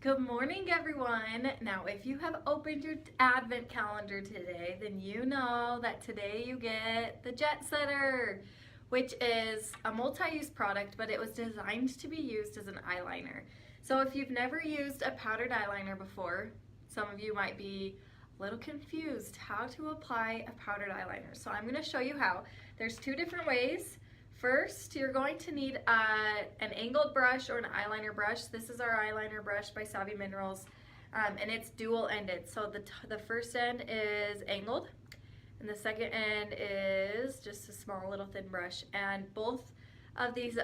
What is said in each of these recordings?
Good morning, everyone. Now, if you have opened your advent calendar today, then you know that today you get the Jet Setter, which is a multi-use product, but it was designed to be used as an eyeliner. So if you've never used a powdered eyeliner before, some of you might be a little confused how to apply a powdered eyeliner. So I'm going to show you how. There's two different ways. First, you're going to need an angled brush or an eyeliner brush. This is our eyeliner brush by Savvy Minerals, and it's dual-ended. So the first end is angled, and the second end is just a small little thin brush. And both of these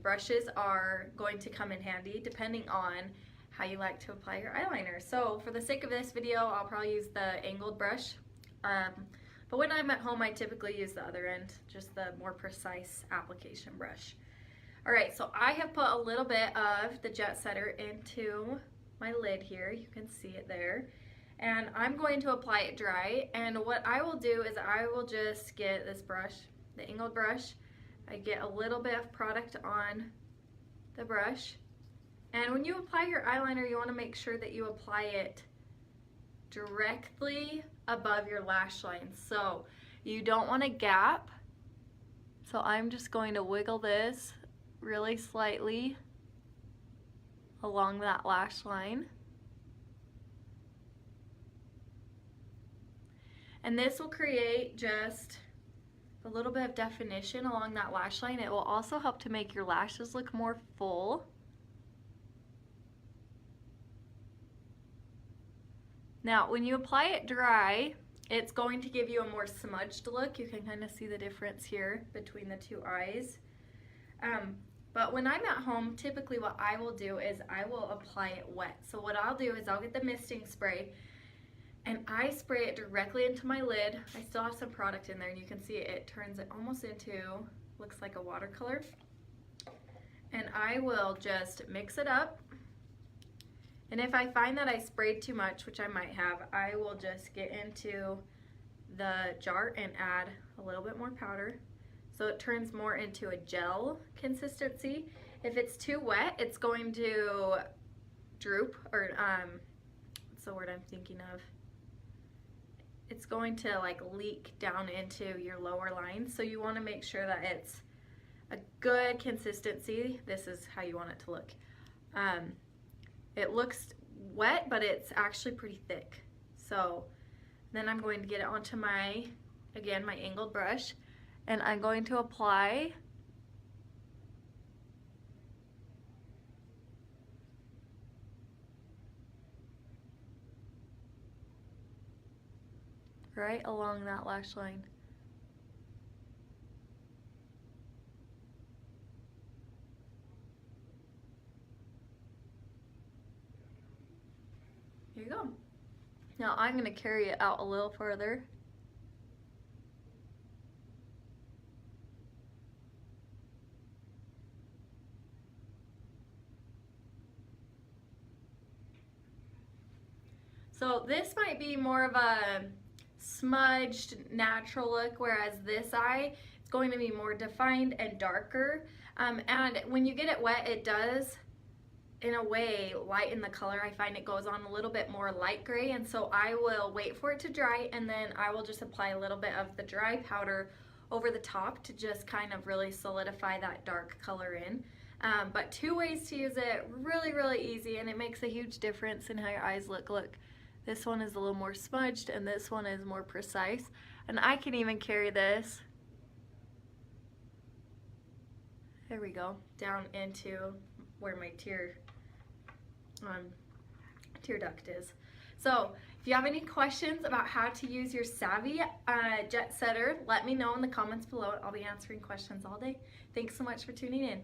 brushes are going to come in handy depending on how you like to apply your eyeliner. So for the sake of this video, I'll probably use the angled brush. But when I'm at home, I typically use the other end, just the more precise application brush. All right, so I have put a little bit of the Jet Setter into my lid here. You can see it there. And I'm going to apply it dry. And what I will do is I will just get this brush, the angled brush. I get a little bit of product on the brush. And when you apply your eyeliner, you want to make sure that you apply it directly above your lash line. So you don't want a gap. So I'm just going to wiggle this really slightly along that lash line. And this will create just a little bit of definition along that lash line. It will also help to make your lashes look more full. Now, when you apply it dry, it's going to give you a more smudged look. You can kind of see the difference here between the two eyes. But when I'm at home, typically what I will do is I will apply it wet. So what I'll do is I'll get the misting spray and I spray it directly into my lid. I still have some product in there, and you can see it turns it almost into, looks like a watercolor. And I will just mix it up. And if I find that I sprayed too much, which I might have, I will just get into the jar and add a little bit more powder. So it turns more into a gel consistency. If it's too wet, it's going to droop, or what's the word I'm thinking of? It's going to like leak down into your lower lines. So you want to make sure that it's a good consistency. This is how you want it to look. It looks wet, but it's actually pretty thick. So then I'm going to get it onto my, again, my angled brush, and I'm going to apply right along that lash line. Here you go. Now I'm going to carry it out a little further. So this might be more of a smudged, natural look, whereas this eye, it's going to be more defined and darker. And when you get it wet, it does, in a way, lighten the color. I find it goes on a little bit more light gray, and so I will wait for it to dry, and then I will just apply a little bit of the dry powder over the top to just kind of really solidify that dark color in. But two ways to use it, really easy, and it makes a huge difference in how your eyes look. Look, this one is a little more smudged, and this one is more precise. And I can even carry this, there we go, down into where my tear duct is. So if you have any questions about how to use your Savvy Jet Setter, let me know in the comments below. I'll be answering questions all day. Thanks so much for tuning in.